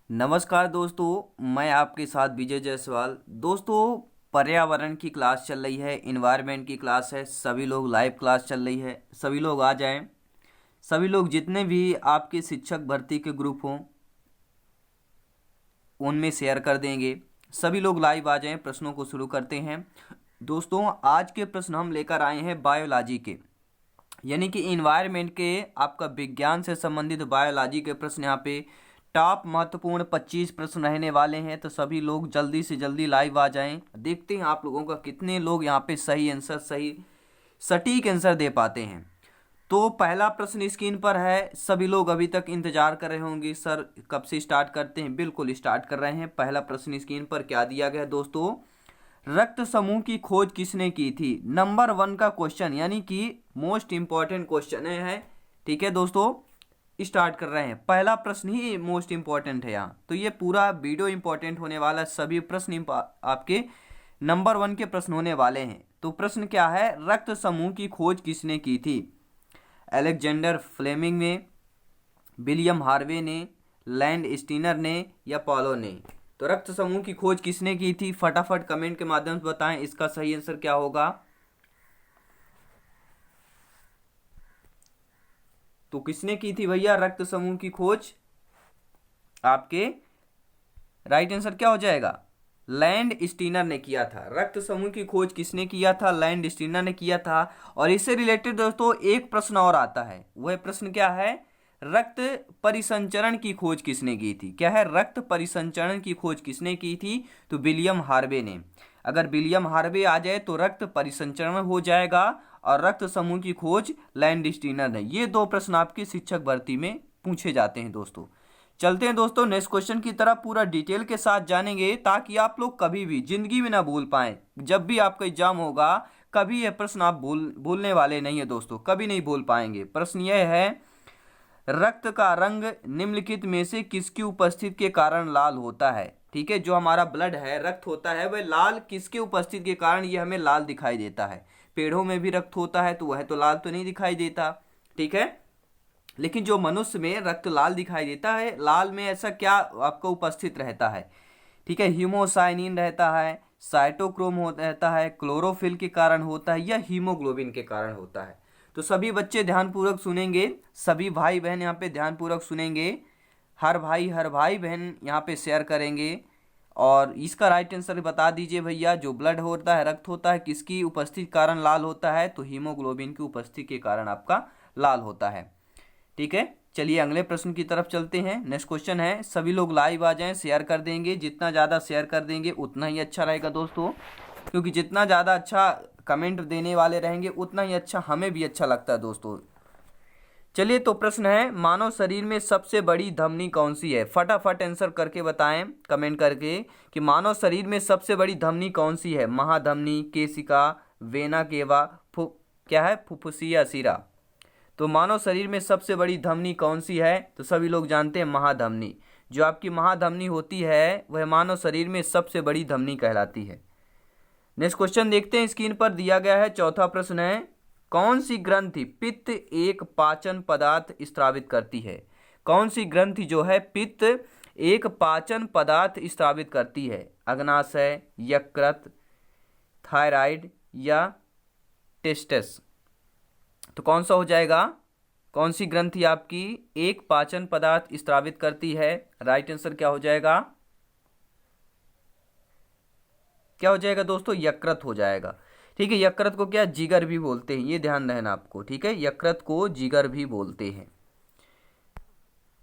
नमस्कार दोस्तों, मैं आपके साथ विजय जायसवाल। दोस्तों, पर्यावरण की क्लास चल रही है, इन्वायरमेंट की क्लास है। सभी लोग लाइव क्लास चल रही है, सभी लोग आ जाएं। सभी लोग जितने भी आपके शिक्षक भर्ती के ग्रुप हों उनमें शेयर कर देंगे। सभी लोग लाइव आ जाएं, प्रश्नों को शुरू करते हैं। दोस्तों, आज के प्रश्न हम लेकर आए हैं बायोलॉजी के, यानी कि इन्वायरमेंट के। आपका विज्ञान से संबंधित बायोलॉजी के प्रश्न यहाँ पे टॉप महत्वपूर्ण 25 प्रश्न रहने वाले हैं। तो सभी लोग जल्दी से जल्दी लाइव आ जाएं। देखते हैं आप लोगों का कितने लोग यहाँ पे सही आंसर, सही सटीक आंसर दे पाते हैं। तो पहला प्रश्न स्क्रीन पर है। सभी लोग अभी तक इंतजार कर रहे होंगे, सर कब से स्टार्ट करते हैं। बिल्कुल स्टार्ट कर रहे हैं। पहला प्रश्न स्क्रीन पर क्या दिया गया है दोस्तों? रक्त समूह की खोज किसने की थी? नंबर 1 का क्वेश्चन, यानी कि मोस्ट इंपॉर्टेंट क्वेश्चन है। ठीक है दोस्तों, स्टार्ट कर रहे हैं। पहला प्रश्न ही मोस्ट इंपॉर्टेंट है यहाँ, तो ये पूरा वीडियो इंपॉर्टेंट होने वाला है। सभी प्रश्न आपके नंबर 1 के प्रश्न होने वाले हैं। तो प्रश्न क्या है? रक्त समूह की खोज किसने की थी? अलेक्जेंडर फ्लेमिंग ने, विलियम हार्वे ने, लैंड स्टीनर ने या पॉलो ने? तो रक्त समूह की खोज किसने की थी? फटाफट कमेंट के माध्यम से बताएं इसका सही आंसर क्या होगा। तो किसने की थी भैया रक्त समूह की खोज? आपके राइट आंसर क्या हो जाएगा? लैंड स्टीनर ने किया था। रक्त समूह की खोज किसने किया था? लैंड स्टीनर ने किया था। और इससे रिलेटेड दोस्तों एक प्रश्न और आता है। वह प्रश्न क्या है? रक्त परिसंचरण की खोज किसने की थी? क्या है? रक्त परिसंचरण की खोज किसने की थी? तो विलियम हार्वे ने। अगर विलियम हार्वे आ जाए तो रक्त परिसंचरण हो जाएगा, और रक्त समूह की खोज लैंड स्टीनर ने। ये दो प्रश्न आपके शिक्षक भर्ती में पूछे जाते हैं दोस्तों। चलते हैं दोस्तों नेक्स्ट क्वेश्चन की तरफ, पूरा डिटेल के साथ जानेंगे ताकि आप लोग कभी भी जिंदगी में ना भूल पाएं। जब भी आपका एग्जाम होगा कभी यह प्रश्न आप भूलने वाले नहीं है दोस्तों, कभी नहीं भूल पाएंगे। प्रश्न यह है, रक्त का रंग निम्नलिखित में से किसकी उपस्थिति के कारण लाल होता है? ठीक है, जो हमारा ब्लड है, रक्त होता है, वह लाल किसके उपस्थिति के कारण ये हमें लाल दिखाई देता है? पेड़ों में भी रक्त होता है तो वह तो लाल तो नहीं दिखाई देता, ठीक है। लेकिन जो मनुष्य में रक्त लाल दिखाई देता है, लाल में ऐसा क्या आपको उपस्थित रहता है? ठीक है, हीमोसाइनिन रहता है, साइटोक्रोम रहता है, क्लोरोफिल के कारण होता है, या हीमोग्लोबिन के कारण होता है? तो सभी बच्चे ध्यानपूर्वक सुनेंगे, सभी भाई बहन यहाँ पे ध्यानपूर्वक सुनेंगे। हर भाई बहन यहाँ पे शेयर करेंगे। और इसका राइट आंसर बता दीजिए भैया। जो ब्लड होता है, रक्त होता है, किसकी उपस्थिति के कारण लाल होता है? तो हीमोग्लोबिन की उपस्थिति के कारण आपका लाल होता है। ठीक है, चलिए अगले प्रश्न की तरफ चलते हैं। नेक्स्ट क्वेश्चन है, सभी लोग लाइव आ जाएं, शेयर कर देंगे। जितना ज़्यादा शेयर कर देंगे उतना ही अच्छा रहेगा दोस्तों, क्योंकि जितना ज़्यादा अच्छा कमेंट देने वाले रहेंगे उतना ही अच्छा हमें भी अच्छा लगता है दोस्तों। चलिए, तो प्रश्न है, मानव शरीर में सबसे बड़ी धमनी कौन सी है? फटाफट आंसर करके बताएं कमेंट करके कि मानव शरीर में सबसे बड़ी धमनी कौन सी है। महाधमनी, केशिका, वेना केवा, क्या है, फुफ्फुसिया शिरा? तो मानव शरीर में सबसे बड़ी धमनी कौन सी है? तो सभी लोग जानते हैं महाधमनी। जो आपकी महाधमनी होती है वह मानव शरीर में सबसे बड़ी धमनी कहलाती है। नेक्स्ट क्वेश्चन देखते हैं, स्क्रीन पर दिया गया है। चौथा प्रश्न है, कौन सी ग्रंथि पित्त एक पाचन पदार्थ स्रावित करती है? कौन सी ग्रंथि जो है पित्त एक पाचन पदार्थ स्रावित करती है? अग्नाशय, यकृत, थायराइड या टेस्टिस? तो कौन सा हो जाएगा? कौन सी ग्रंथि आपकी एक पाचन पदार्थ स्रावित करती है? राइट आंसर क्या हो जाएगा? क्या हो जाएगा दोस्तों? यकृत हो जाएगा। ठीक है, यकृत को क्या जिगर भी बोलते हैं, ये ध्यान रहना आपको। ठीक है, यकृत को जिगर भी बोलते हैं।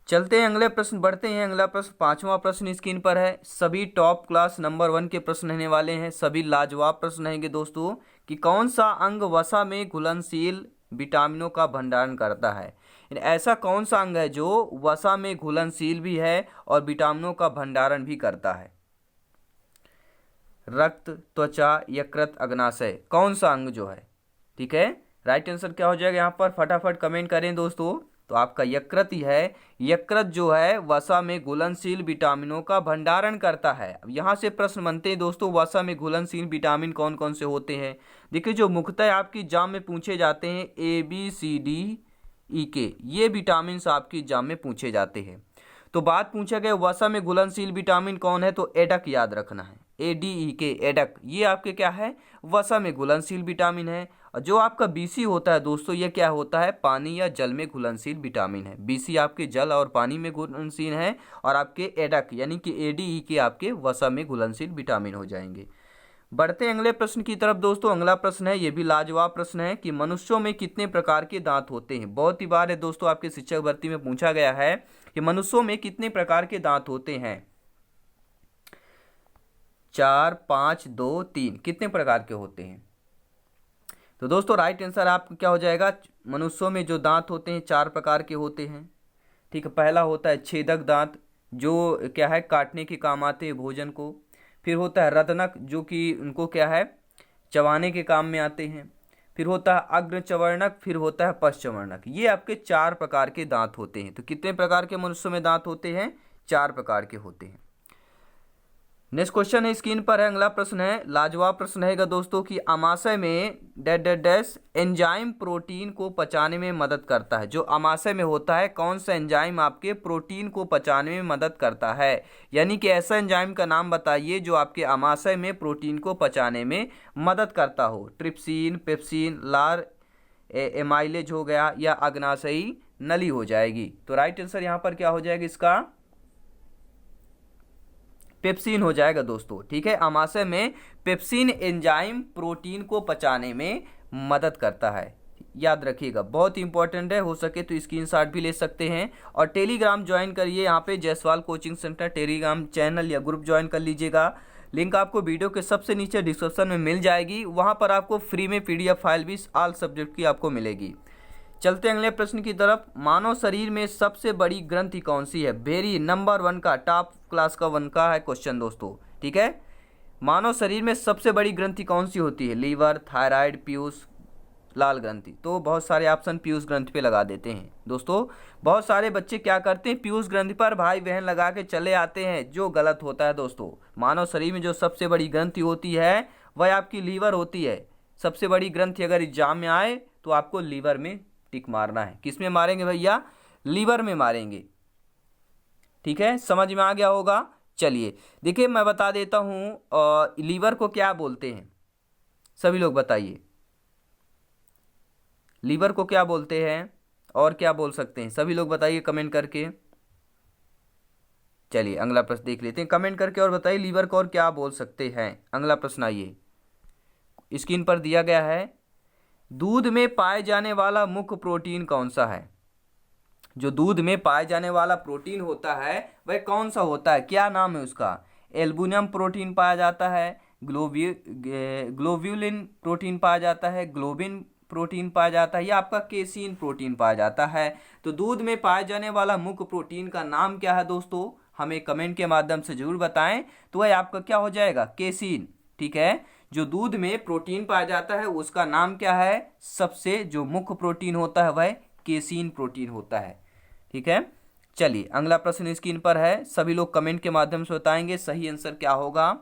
चलते हैं अगले प्रश्न, बढ़ते हैं। अगला प्रश्न, पांचवा प्रश्न स्क्रीन पर है। सभी टॉप क्लास नंबर 1 के प्रश्न रहने वाले हैं, सभी लाजवाब प्रश्न रहेंगे दोस्तों। कि कौन सा अंग वसा में घुलनशील विटामिनों का भंडारण करता है? ऐसा कौन सा अंग है जो वसा में घुलनशील भी है और विटामिनों का भंडारण भी करता है? रक्त, त्वचा, यकृत, अग्नाशय, कौन सा अंग जो है? ठीक है, राइट आंसर क्या हो जाएगा यहाँ पर? फटाफट कमेंट करें दोस्तों। तो आपका यकृत ही है। यकृत जो है वसा में घुलनशील विटामिनों का भंडारण करता है। अब यहाँ से प्रश्न बनते हैं दोस्तों, वसा में घुलनशील विटामिन कौन कौन से होते हैं? देखिए, जो मुख्यतः आपकी एग्जाम में पूछे जाते हैं, A B C D E के, ये विटामिन आपकी एग्जाम में पूछे जाते हैं। तो बात पूछा गया वसा में घुलनशील विटामिन कौन है, तो एडक याद रखना है, ADEK एडक, ये आपके क्या है, वसा में घुलनशील विटामिन है। और जो आपका BC होता है दोस्तों, ये क्या होता है, पानी या जल में घुलनशील विटामिन है। BC आपके जल और पानी में घुलनशील है, और आपके एडक यानी कि ADEK आपके वसा में घुलनशील विटामिन हो जाएंगे। बढ़ते हैं अगले प्रश्न की तरफ दोस्तों। अगला प्रश्न है, ये भी लाजवाब प्रश्न है कि मनुष्यों में कितने प्रकार के दांत होते हैं। बहुत ही बार है दोस्तों आपके शिक्षक भर्ती में पूछा गया है कि मनुष्यों में कितने प्रकार के दांत होते हैं। 4, 5, 2, 3, कितने प्रकार के होते हैं। तो दोस्तों राइट आंसर आपका क्या हो जाएगा, मनुष्यों में जो दांत होते हैं 4 प्रकार के होते हैं। ठीक है, पहला होता है छेदक दांत, जो क्या है काटने के काम आते हैं भोजन को। फिर होता है रदनक, जो कि उनको क्या है चबाने के काम में आते हैं। फिर होता है अग्रचवर्णक, फिर होता है पश्चवर्णक। ये आपके 4 प्रकार के दांत होते हैं। तो कितने प्रकार के मनुष्यों में दांत होते हैं, 4 प्रकार के होते हैं। नेक्स्ट क्वेश्चन है स्क्रीन पर है, अगला प्रश्न है, लाजवाब प्रश्न रहेगा दोस्तों कि अमाशय में dash dash dash enzyme protein को पचाने में मदद करता है। जो अमाशय में होता है कौन सा एंजाइम आपके प्रोटीन को पचाने में मदद करता है, यानी कि ऐसा एंजाइम का नाम बताइए जो आपके अमाशय में प्रोटीन को पचाने में मदद करता हो। ट्रिप्सिन, पेप्सिन, लार एमाइलेज हो गया, या अग्नाशयी नली हो जाएगी। तो राइट आंसर यहाँ पर क्या हो जाएगा इसका, पेप्सिन हो जाएगा दोस्तों। ठीक है, अमाशय में पेप्सिन एंजाइम प्रोटीन को पचाने में मदद करता है, याद रखिएगा, बहुत इंपॉर्टेंट है। हो सके तो स्क्रीनशॉट भी ले सकते हैं। और टेलीग्राम ज्वाइन करिए, यहाँ पे Jaiswal coaching centre Telegram channel या ग्रुप ज्वाइन कर लीजिएगा। लिंक आपको वीडियो के सबसे नीचे डिस्क्रिप्शन में मिल जाएगी। वहाँ पर आपको फ्री में PDF फाइल भी ऑल सब्जेक्ट की आपको मिलेगी। चलते हैं अगले प्रश्न की तरफ। मानव शरीर में सबसे बड़ी ग्रंथि कौन सी है। वेरी नंबर 1 का, टॉप क्लास का 1 का है क्वेश्चन दोस्तों। ठीक है, मानव शरीर में सबसे बड़ी ग्रंथि कौन सी होती है। लीवर, थायराइड, पीयूष, लाल ग्रंथि। तो बहुत सारे ऑप्शन पीयूष ग्रंथि पे लगा देते हैं दोस्तों। बहुत सारे बच्चे क्या करते हैं, पीयूष ग्रंथि पर भाई बहन लगा के चले आते हैं, जो गलत होता है दोस्तों। मानव शरीर में जो सबसे बड़ी ग्रंथि होती है वह आपकी लीवर होती है। सबसे बड़ी ग्रंथि अगर एग्जाम में आए तो आपको लीवर में टिक मारना है। किस में मारेंगे भैया, लीवर में मारेंगे। ठीक है, समझ में आ गया होगा। चलिए देखिए मैं बता देता हूं लीवर को क्या बोलते हैं, सभी लोग बताइए लीवर को क्या बोलते हैं और क्या बोल सकते हैं, सभी लोग बताइए कमेंट करके। चलिए अगला प्रश्न देख लेते हैं, कमेंट करके और बताइए लीवर को और क्या बोल सकते हैं। अगला प्रश्न आइए, स्क्रीन पर दिया गया है, दूध में पाए जाने वाला मुख्य प्रोटीन कौन सा है। जो दूध में पाए जाने वाला प्रोटीन होता है वह कौन सा होता है, क्या नाम है उसका। एल्बुमिन प्रोटीन पाया जाता है, ग्लोब्यूलिन प्रोटीन पाया जाता है, ग्लोबिन प्रोटीन पाया जाता है, या आपका केसीन प्रोटीन पाया जाता है। तो दूध में पाए जाने वाला मुख्य प्रोटीन का नाम क्या है दोस्तों, हमें कमेंट के माध्यम से जरूर बताएं। तो वह आपका क्या हो जाएगा, केसीन। ठीक है, जो दूध में प्रोटीन पाया जाता है उसका नाम क्या है, सबसे जो मुख्य प्रोटीन होता है वह केसीन प्रोटीन होता है। ठीक है, चलिए अगला प्रश्न स्क्रीन पर है, सभी लोग कमेंट के माध्यम से बताएंगे सही आंसर क्या होगा।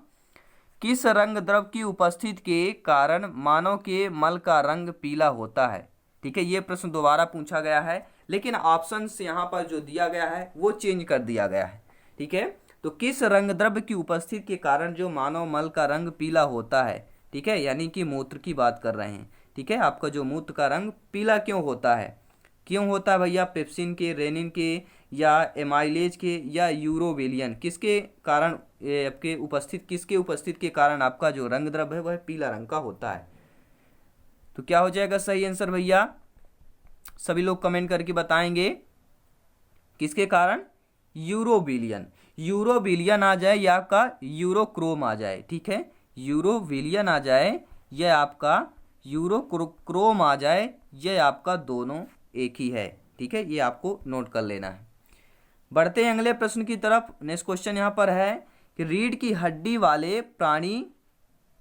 किस रंग द्रव की उपस्थिति के कारण मानव के मल का रंग पीला होता है। ठीक है, ये प्रश्न दोबारा पूछा गया है, लेकिन ऑप्शंस यहाँ पर जो दिया गया है वो चेंज कर दिया गया है। ठीक है, तो किस रंग द्रव्य की उपस्थिति के कारण जो मानव मल का रंग पीला होता है। ठीक है, यानी कि मूत्र की बात कर रहे हैं। ठीक है, आपका जो मूत्र का रंग पीला क्यों होता है, क्यों होता है भैया, पेप्सिन के, रेनिन के, या एमाइलेज के, या यूरोवेलियन, किसके कारण आपके उपस्थित, किसके उपस्थिति के कारण आपका जो रंग द्रव्य है वह पीला रंग का होता है। तो क्या हो जाएगा सही आंसर भैया, सभी लोग कमेंट करके बताएंगे किसके कारण, यूरोविलियन। यूरोविलियन आ जाए या आपका यूरोक्रोम आ जाए। ठीक है, यूरोविलियन आ जाए यह आपका यूरोक्रोम आ जाए, यह आपका दोनों एक ही है। ठीक है, ये आपको नोट कर लेना है। बढ़ते हैं अगले प्रश्न की तरफ। नेक्स्ट क्वेश्चन यहाँ पर है कि रीढ़ की हड्डी वाले प्राणी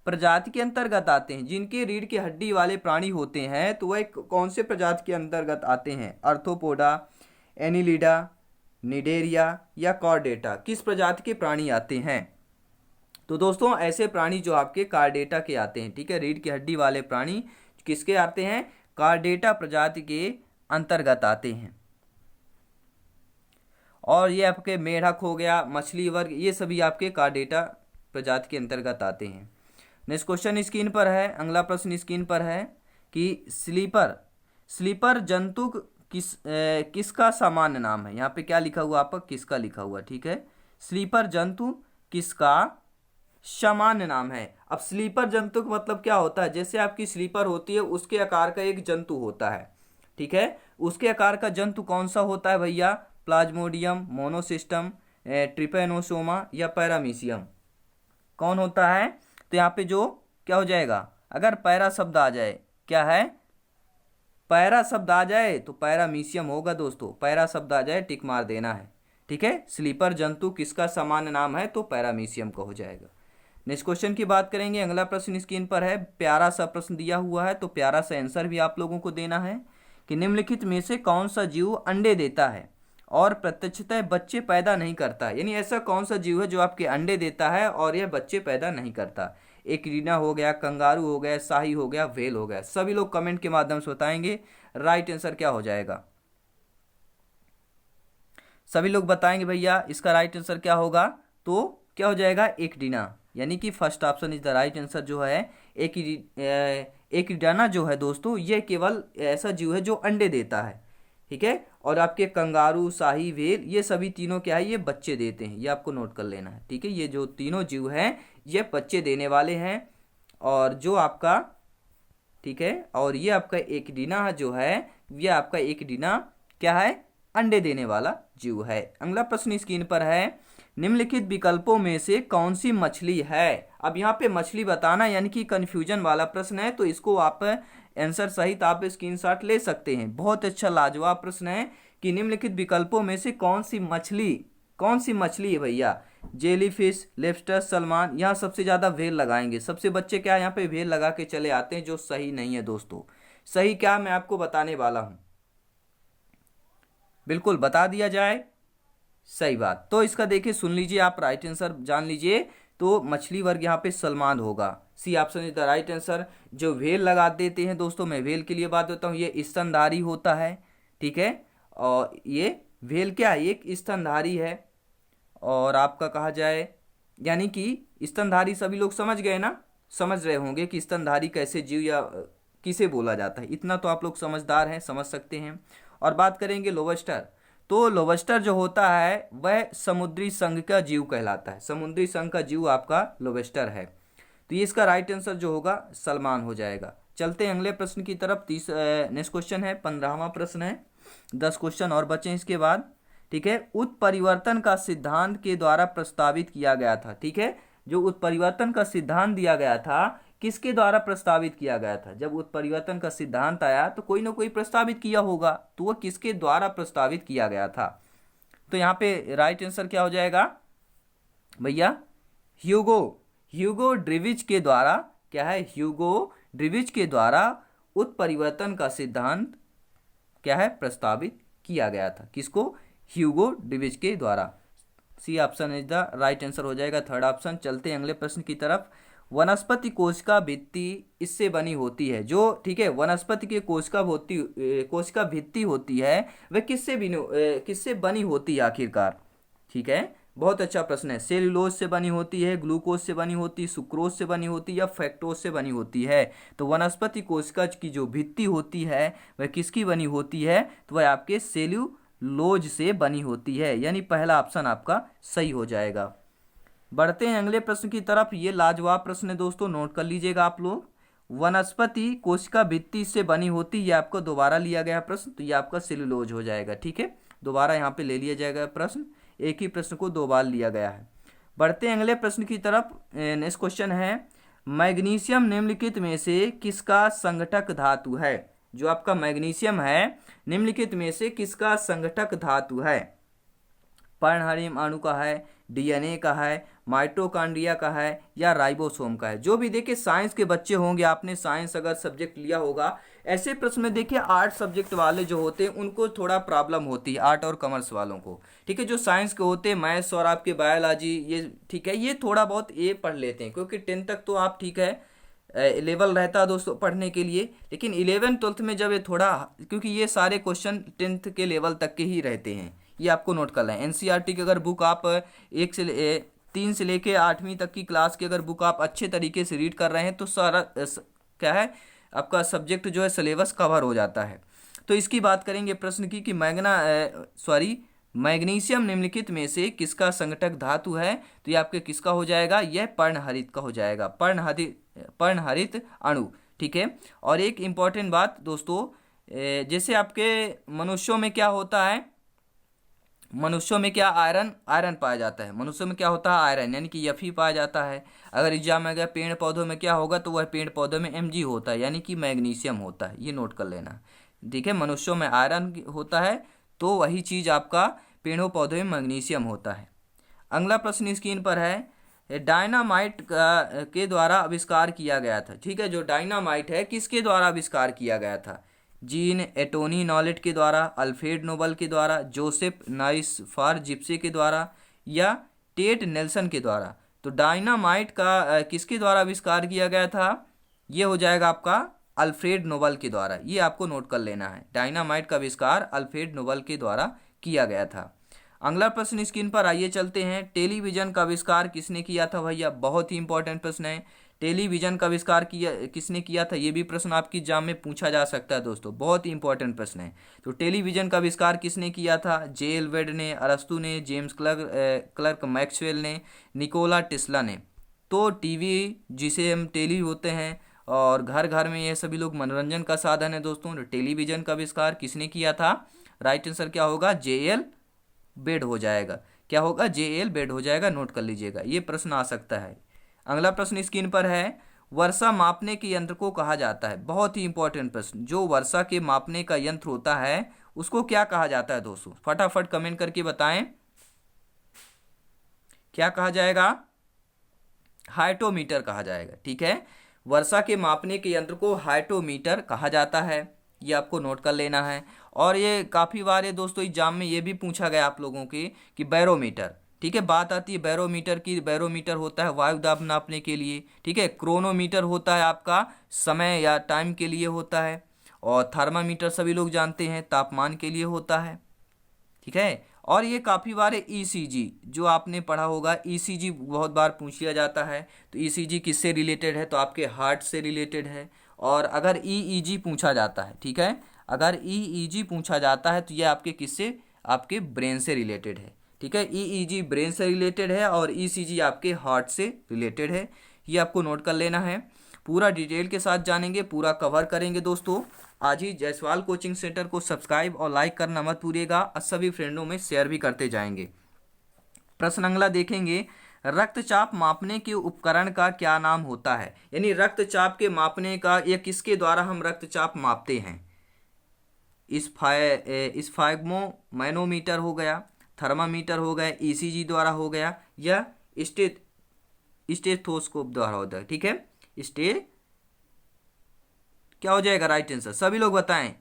प्रजाति के अंतर्गत आते हैं। जिनके रीढ़ की हड्डी वाले प्राणी होते हैं तो वह कौन से प्रजाति के अंतर्गत आते हैं, आर्थ्रोपोडा, एनिलिडा, निडेरिया, या कॉर्डेटा, किस प्रजाति के प्राणी आते हैं। तो दोस्तों ऐसे प्राणी जो आपके कार्डेटा के आते हैं। ठीक है, रीढ़ की हड्डी वाले प्राणी किसके आते हैं, कार्डेटा प्रजाति के अंतर्गत आते हैं। और ये आपके मेढक हो गया, मछली वर्ग, ये सभी आपके कार्डेटा प्रजाति के अंतर्गत आते हैं। नेक्स्ट क्वेश्चन स्क्रीन पर है, अगला प्रश्न स्क्रीन पर है कि स्लीपर जंतु किसका सामान्य नाम है। यहाँ पे क्या लिखा हुआ आपका, किसका लिखा हुआ, ठीक है। स्लीपर जंतु किसका सामान्य नाम है। अब स्लीपर जंतु का मतलब क्या होता है, जैसे आपकी स्लीपर होती है उसके आकार का एक जंतु होता है, ठीक है। उसके आकार का जंतु कौन सा होता है भैया, प्लाज्मोडियम, मोनोसिस्टम, ट्रिपेनोसोमा या पैरामीशियम, कौन होता है। तो यहाँ पे जो क्या हो जाएगा, अगर पैरा शब्द आ जाए, क्या है, पैरा शब्द आ जाए तो पैरामीशियम होगा दोस्तों। पैरा शब्द आ जाए टिक मार देना है, ठीक है। स्लीपर जंतु किसका सामान्य नाम है, तो पैरामीशियम का हो जाएगा। नेक्स्ट क्वेश्चन की बात करेंगे, अगला प्रश्न स्क्रीन पर है, प्यारा सा प्रश्न दिया हुआ है, तो प्यारा सा आंसर भी आप लोगों को देना है कि निम्नलिखित में से कौन सा जीव अंडे देता है और प्रत्यक्षतः बच्चे पैदा नहीं करता। यानी ऐसा कौन सा जीव है जो आपके अंडे देता है और यह बच्चे पैदा नहीं करता। एक रीना हो गया, कंगारू हो गया, शाही हो गया, व्हेल हो गया। सभी लोग कमेंट के माध्यम से बताएंगे राइट आंसर क्या हो जाएगा। सभी लोग बताएंगे भैया इसका राइट आंसर क्या होगा, तो क्या हो जाएगा, एक डीना, यानी कि first option is the right answer जो है। एक डाना जो है दोस्तों, ये केवल ऐसा जीव है जो अंडे देता है, ठीक है। और आपके कंगारू, शाही, व्हेल, ये सभी तीनों क्या है, ये बच्चे देते हैं, ये आपको नोट कर लेना है, ठीक है। ये जो तीनों जीव हैं ये बच्चे देने वाले हैं। और जो आपका, ठीक है, और ये आपका एक डीना जो है, ये आपका एक डीना क्या है, अंडे देने वाला जीव है। अगला प्रश्न स्क्रीन पर है, निम्नलिखित विकल्पों में से कौन सी मछली है। अब यहाँ पे मछली बताना यानी कि कंफ्यूजन वाला प्रश्न है, तो इसको आप आंसर सहित आप स्क्रीनशॉट ले सकते हैं। बहुत अच्छा लाजवाब प्रश्न है कि निम्नलिखित विकल्पों में से कौन सी मछली है भैया। जेलीफिश, लेब्स्टर, सलमान, यहाँ सबसे ज़्यादा व्हेल लगाएंगे। सबसे बच्चे क्या यहाँ पे व्हेल लगा के चले आते हैं, जो सही नहीं है दोस्तों। सही क्या मैं आपको बताने वाला हूँ, बिल्कुल बता दिया जाए सही बात। तो इसका देखिए सुन लीजिए, आप राइट आंसर जान लीजिए, तो मछली वर्ग यहाँ पे सलमान होगा। C option is the right answer. जो व्हेल लगा देते हैं दोस्तों, मैं व्हेल के लिए बात देता हूँ, ये स्तनधारी होता है, ठीक है। और ये व्हेल क्या है, एक स्तनधारी है। और आपका कहा जाए यानी कि स्तनधारी, सभी लोग समझ गए ना, समझ रहे होंगे कि स्तनधारी कैसे जीव या किसे बोला जाता है, इतना तो आप लोग समझदार हैं, समझ सकते हैं। और बात करेंगे लोबस्टर, तो लोबस्टर जो होता है वह समुद्री संघ का जीव कहलाता है। समुद्री संघ का जीव आपका लोबस्टर है। तो ये इसका राइट आंसर जो होगा सलमान हो जाएगा। चलते हैं अगले प्रश्न की तरफ। नेक्स्ट क्वेश्चन है, 15वां प्रश्न है, 10 क्वेश्चन और बचे इसके बाद, ठीक है। उत्परिवर्तन का सिद्धांत के द्वारा प्रस्तावित किया गया था, ठीक है। जो उत्परिवर्तन का सिद्धांत दिया गया था, किसके द्वारा प्रस्तावित किया गया था। जब उत्परिवर्तन का सिद्धांत आया तो कोई ना कोई प्रस्तावित किया होगा, तो वह किसके द्वारा प्रस्तावित किया गया था। तो यहाँ पे राइट आंसर क्या हो जाएगा भैया, ह्यूगो ड्रिविच के द्वारा, क्या है, ह्यूगो ड्रिविच के द्वारा उत्परिवर्तन का सिद्धांत क्या है, प्रस्तावित किया गया था। किसको, ह्यूगो ड्रिविच के द्वारा। C option is the right answer हो जाएगा, थर्ड ऑप्शन। चलते हैं अगले प्रश्न की तरफ। वनस्पति कोशिका भित्ति इससे बनी होती है, जो, ठीक है, वनस्पति के कोशिका भित्ति होती है, वह किससे बनी होती है आखिरकार, ठीक है। बहुत अच्छा प्रश्न है। सेल्यूलोज से बनी होती है, ग्लूकोज से बनी होती है, सुक्रोज से बनी होती है या फ्रक्टोज से बनी होती है। तो वनस्पति कोशिका की जो भित्ति होती है वह किसकी बनी होती है, तो वह आपके सेल्यूलोज से बनी होती है, यानी पहला ऑप्शन आपका सही हो जाएगा। बढ़ते हैं अगले प्रश्न की तरफ। ये लाजवाब प्रश्न है दोस्तों, नोट कर लीजिएगा आप लोग। वनस्पति कोशिका भित्ति से बनी होती, ये आपको दोबारा लिया गया प्रश्न, तो ये आपका सेल्यूलोज हो जाएगा, ठीक है। दोबारा यहाँ पे ले लिया जाएगा प्रश्न, एक ही प्रश्न को दो बार लिया गया है। बढ़ते हैं अगले प्रश्न की तरफ। नेक्स्ट क्वेश्चन है, मैग्नीशियम निम्नलिखित में से किसका संघटक धातु है। जो आपका मैग्नीशियम है निम्नलिखित में से किसका संघटक धातु है। पर्णहरित अणु का है, डीएनए का है, माइटोकॉन्ड्रिया का है या राइबोसोम का है। जो भी देखिए साइंस के बच्चे होंगे, आपने साइंस अगर सब्जेक्ट लिया होगा, ऐसे प्रश्न में देखिए आर्ट सब्जेक्ट वाले जो होते हैं उनको थोड़ा प्रॉब्लम होती है, आर्ट और कॉमर्स वालों को, ठीक है। जो साइंस के होते हैं, मैथ्स और आपके बायोलॉजी, ये ठीक है, ये थोड़ा बहुत ये पढ़ लेते हैं, क्योंकि 10 तक तो आप, ठीक है, लेवल रहता है दोस्तों पढ़ने के लिए। लेकिन 11 12 में जब ये थोड़ा, क्योंकि ये सारे क्वेश्चन 10th के लेवल तक के ही रहते हैं, ये आपको नोट करना है। एनसीईआरटी की अगर बुक आप 3 से लेके 8वीं तक की क्लास की अगर बुक आप अच्छे तरीके से रीड कर रहे हैं तो सारा क्या है आपका सब्जेक्ट जो है सिलेबस कवर हो जाता है। तो इसकी बात करेंगे प्रश्न की कि मैग्नीशियम निम्नलिखित में से किसका संघटक धातु है। तो ये आपके किसका हो जाएगा, यह पर्णहरित का हो जाएगा, पर्णहरित अणु। ठीक है। और एक इम्पॉर्टेंट बात दोस्तों, जैसे आपके मनुष्यों में क्या होता है, मनुष्यों में क्या आयरन पाया जाता है, मनुष्यों में क्या होता है आयरन, यानी कि Fe पाया जाता है। अगर एग्जाम में गया पेड़ पौधों में क्या होगा, तो वह पेड़ पौधों में Mg होता है, यानी कि मैग्नीशियम होता है। ये नोट कर लेना। ठीक है, मनुष्यों में आयरन होता है तो वही चीज आपका पेड़ों पौधों में मैग्नीशियम होता है। अगला प्रश्न स्क्रीन पर है, डायनामाइट के द्वारा आविष्कार किया गया था। ठीक है, जो डायनामाइट है किसके द्वारा आविष्कार किया गया था, जीन एटोनी नॉलेट के द्वारा, अल्फ्रेड नोबल के द्वारा, जोसेफ नाइसफार जिप्से के द्वारा, या टेट नेल्सन के द्वारा। तो डायनामाइट का किसके द्वारा आविष्कार किया गया था, ये हो जाएगा आपका अल्फ्रेड नोबल के द्वारा। ये आपको नोट कर लेना है, डायनामाइट का आविष्कार अल्फ्रेड नोबल के द्वारा किया गया था। अगला प्रश्न स्क्रीन पर आइए चलते हैं, टेलीविजन का आविष्कार किसने किया था भैया, बहुत ही इंपॉर्टेंट प्रश्न है। टेलीविजन का आविष्कार किसने किया था, ये भी प्रश्न आपकी एग्जाम में पूछा जा सकता है दोस्तों, बहुत ही इंपॉर्टेंट प्रश्न है। तो टेलीविजन का आविष्कार किसने किया था, जे एल्वेड ने, अरस्तु ने, जेम्स क्लर्क मैक्सवेल ने, निकोला टेस्ला ने। तो टीवी जिसे हम टेली होते हैं और घर घर में ये सभी लोग मनोरंजन का साधन है दोस्तों। तो टेलीविजन का आविष्कार किसने किया था, राइट आंसर क्या होगा, जे.एल. बेड हो जाएगा। क्या होगा, जे.एल. बेड हो जाएगा, नोट कर लीजिएगा, ये प्रश्न आ सकता है। अगला प्रश्न स्क्रीन पर है, वर्षा मापने के यंत्र को कहा जाता है, बहुत ही इंपॉर्टेंट प्रश्न। जो वर्षा के मापने का यंत्र होता है उसको क्या कहा जाता है दोस्तों, फटाफट कमेंट करके बताएं, क्या कहा जाएगा, हाइटोमीटर कहा जाएगा। ठीक है, वर्षा के मापने के यंत्र को हाइटोमीटर कहा जाता है, ये आपको नोट कर लेना है। और ये काफ़ी बार ये दोस्तों एग्जाम में ये भी पूछा गया आप लोगों की कि बैरोमीटर। ठीक है, बात आती है बैरोमीटर की, बैरोमीटर होता है वायु दाब नापने के लिए। ठीक है, क्रोनोमीटर होता है आपका समय या टाइम के लिए होता है, और थर्मामीटर सभी लोग जानते हैं तापमान के लिए होता है। ठीक है, और ये काफ़ी बार ईसीजी जो आपने पढ़ा होगा, ईसीजी बहुत बार पूछ लिया जाता है। तो ईसीजी किससे रिलेटेड है, तो आपके हार्ट से रिलेटेड है। और अगर ईईजी पूछा जाता है, ठीक है, अगर ईईजी पूछा जाता है तो ये आपके किससे, आपके ब्रेन से रिलेटेड है। ठीक है, ईईजी ब्रेन से रिलेटेड है और ईसीजी आपके हार्ट से रिलेटेड है, ये आपको नोट कर लेना है। पूरा डिटेल के साथ जानेंगे, पूरा कवर करेंगे दोस्तों। आज ही जायसवाल कोचिंग सेंटर को सब्सक्राइब और लाइक करना मत भूलिएगा और सभी फ्रेंडों में शेयर भी करते जाएंगे। प्रश्न अगला देखेंगे, रक्तचाप मापने के उपकरण का क्या नाम होता है, यानी रक्तचाप के मापने का, या किसके द्वारा हम रक्तचाप मापते हैं। स्फाइग्मो मैनोमीटर हो गया, थर्मामीटर हो गया, ईसीजी द्वारा हो गया, या स्टेथोस्कोप द्वारा होता है। ठीक है, क्या हो जाएगा राइट आंसर, सभी लोग बताएं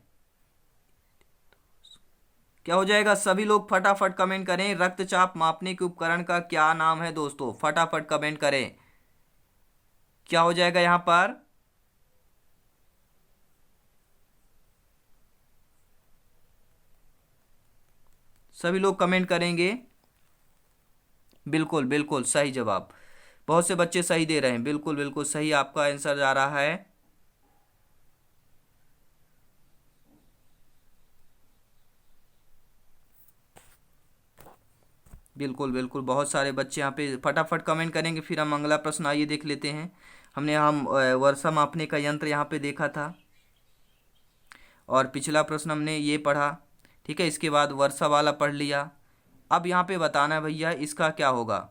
क्या हो जाएगा, सभी लोग फटाफट कमेंट करें, रक्तचाप मापने के उपकरण का क्या नाम है दोस्तों, फटाफट कमेंट करें, क्या हो जाएगा यहां पर। सभी लोग कमेंट करेंगे, बिल्कुल बिल्कुल सही जवाब, बहुत से बच्चे सही दे रहे हैं, बिल्कुल बिल्कुल सही आपका आंसर जा रहा है। बिल्कुल बिल्कुल बहुत सारे बच्चे यहाँ पे फटाफट कमेंट करेंगे। फिर हम अगला प्रश्न आइए देख लेते हैं। हमने वर्षा मापने का यंत्र यहाँ पे देखा था और पिछला प्रश्न हमने ये पढ़ा। ठीक है, इसके बाद वर्षा वाला पढ़ लिया। अब यहाँ पे बताना है भैया इसका क्या होगा।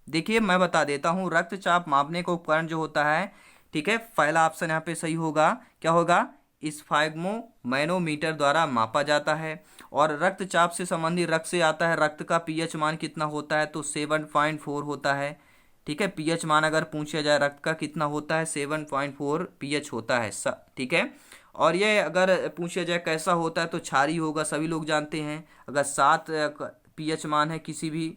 देखिए मैं बता देता हूँ, रक्तचाप मापने का उपकरण जो होता है, ठीक है, पहला ऑप्शन यहाँ पे सही होगा, क्या होगा, स्फाइग्मो मैनोमीटर द्वारा मापा जाता है। और रक्तचाप से संबंधित रक्त से आता है, रक्त का पीएच मान कितना होता है, तो 7.4 होता है। ठीक है, पीएच मान अगर पूछा जाए रक्त का कितना होता है, 7.4 पीएच होता है। ठीक है, और ये अगर पूछा जाए कैसा होता है तो क्षारीय होगा, सभी लोग जानते हैं। अगर 7 पीएच मान है किसी भी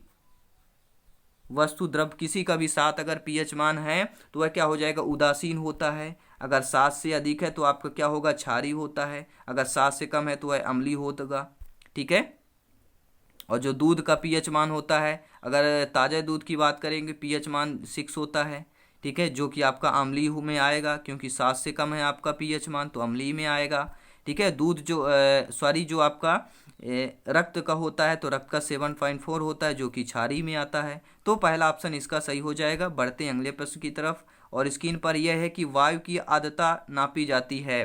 वस्तु द्रव किसी का भी 7 अगर पीएच मान है तो वह क्या हो जाएगा, उदासीन होता है। अगर 7 से अधिक है तो आपका क्या होगा, क्षारीय होता है। अगर 7 से कम है तो वह अम्लीय होगा। ठीक है, और जो दूध का पीएच मान होता है, अगर ताज़ा दूध की बात करेंगे पीएच मान 6 होता है, ठीक है, जो कि आपका अम्लीय में आएगा, क्योंकि 7 से कम है आपका पीएच मान तो अम्लीय में आएगा, ठीक है। दूध जो जो आपका रक्त का होता है तो रक्त का 7.4 होता है, जो कि क्षारीय में आता है। तो पहला ऑप्शन इसका सही हो जाएगा। बढ़ते हैं अगले प्रश्न की तरफ, और स्क्रीन पर यह है कि वायु की आर्द्रता नापी जाती है।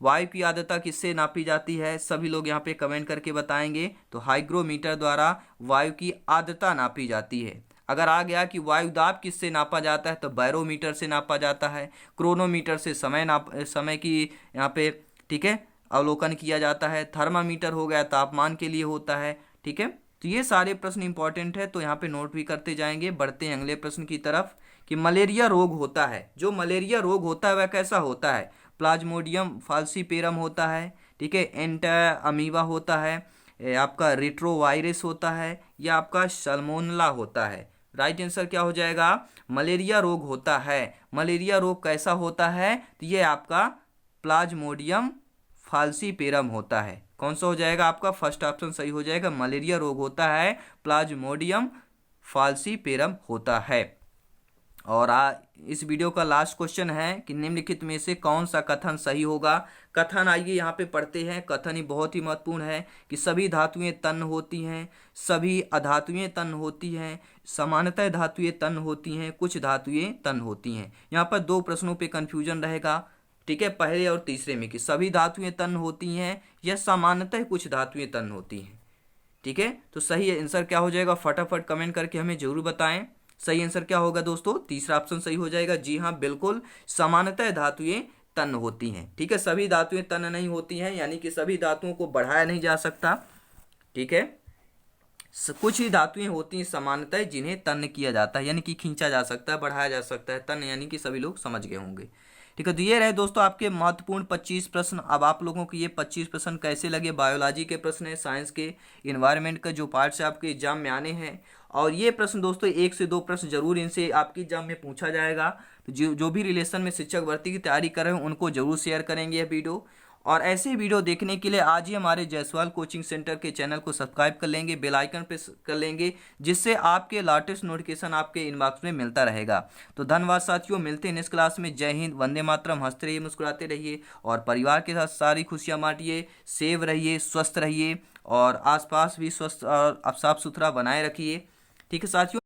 वायु की आर्द्रता किससे नापी जाती है? सभी लोग यहाँ पे कमेंट करके बताएंगे। तो हाइग्रोमीटर द्वारा वायु की आर्द्रता नापी जाती है। अगर आ गया कि वायु दाब किससे नापा जाता है, तो बैरोमीटर से नापा जाता है। क्रोनोमीटर से समय की यहाँ पे, ठीक है, अवलोकन किया जाता है। थर्मामीटर हो गया तापमान के लिए होता है, ठीक है। तो ये सारे प्रश्न इंपॉर्टेंट है, तो यहाँ पे नोट भी करते जाएंगे। बढ़ते हैं अगले प्रश्न की तरफ कि मलेरिया रोग होता है, जो मलेरिया रोग होता है वह कैसा होता है? प्लाज्मोडियम फाल्सीपेरम होता है, ठीक है, एंटा अमीबा होता है, आपका रेट्रोवायरस होता है, या आपका सल्मोनेला होता है। राइट आंसर क्या हो जाएगा? मलेरिया रोग होता है। मलेरिया रोग कैसा होता है? तो ये आपका प्लाज्मोडियम फाल्सीपेरम होता है। कौन सा हो जाएगा आपका? फर्स्ट ऑप्शन सही हो जाएगा। मलेरिया रोग होता है, प्लाज्मोडियम फाल्सीपेरम होता है। और इस वीडियो का लास्ट क्वेश्चन है कि निम्नलिखित में से कौन सा कथन सही होगा? कथन आइए यहाँ पे पढ़ते हैं। कथन ही बहुत ही महत्वपूर्ण है कि सभी धातुएं तन्य होती हैं, सभी अधातुएं तन्य होती हैं, समानतः धातुएं तन्य होती हैं, कुछ धातुएं तन्य होती हैं। यहाँ पर दो प्रश्नों पे कंफ्यूजन रहेगा, ठीक है, पहले और तीसरे में, कि सभी धातुएं तन्य होती हैं या सामान्यतः कुछ धातुएं तन्य होती हैं, ठीक है। तो सही आंसर क्या हो जाएगा? फटाफट कमेंट करके हमें जरूर बताएं। सही आंसर क्या होगा दोस्तों? तीसरा ऑप्शन सही हो जाएगा। जी हाँ, बिल्कुल, सामान्यतः धातुएं तन्य होती हैं, ठीक है। सभी धातुएं तन्य नहीं होती हैं, यानी कि सभी धातुओं को बढ़ाया नहीं जा सकता, ठीक है। कुछ ही धातुएं होती हैं सामान्यतः जिन्हें तन्य किया जाता है, यानी कि खींचा जा सकता है, बढ़ाया जा सकता है। तन्य यानी कि सभी लोग समझ गए होंगे, ठीक है। तो ये रहे दोस्तों आपके महत्वपूर्ण 25 प्रश्न। अब आप लोगों को ये 25 प्रश्न कैसे लगे? बायोलॉजी के प्रश्न है, साइंस के, इन्वायरमेंट का जो पार्ट से आपके एग्जाम में आने हैं। और ये प्रश्न दोस्तों 1 से 2 प्रश्न जरूर इनसे आपके एग्जाम में पूछा जाएगा। तो जो भी रिलेशन में शिक्षक भर्ती की तैयारी कर रहे हैं उनको जरूर शेयर करेंगे यह वीडियो। और ऐसे वीडियो देखने के लिए आज ही हमारे जायसवाल कोचिंग सेंटर के चैनल को सब्सक्राइब कर लेंगे, बेल आइकन प्रेस कर लेंगे, जिससे आपके लेटेस्ट नोटिफिकेशन आपके इनबॉक्स में मिलता रहेगा। तो धन्यवाद साथियों, मिलते हैं नेक्स्ट क्लास में। जय हिंद, वंदे मातरम। हंसते रहिए, मुस्कुराते रहिए, और परिवार के साथ सारी खुशियाँ बांटिए। सेव रहिए, स्वस्थ रहिए, और आसपास भी स्वस्थ और साफ सुथरा बनाए रखिए, ठीक है साथियों।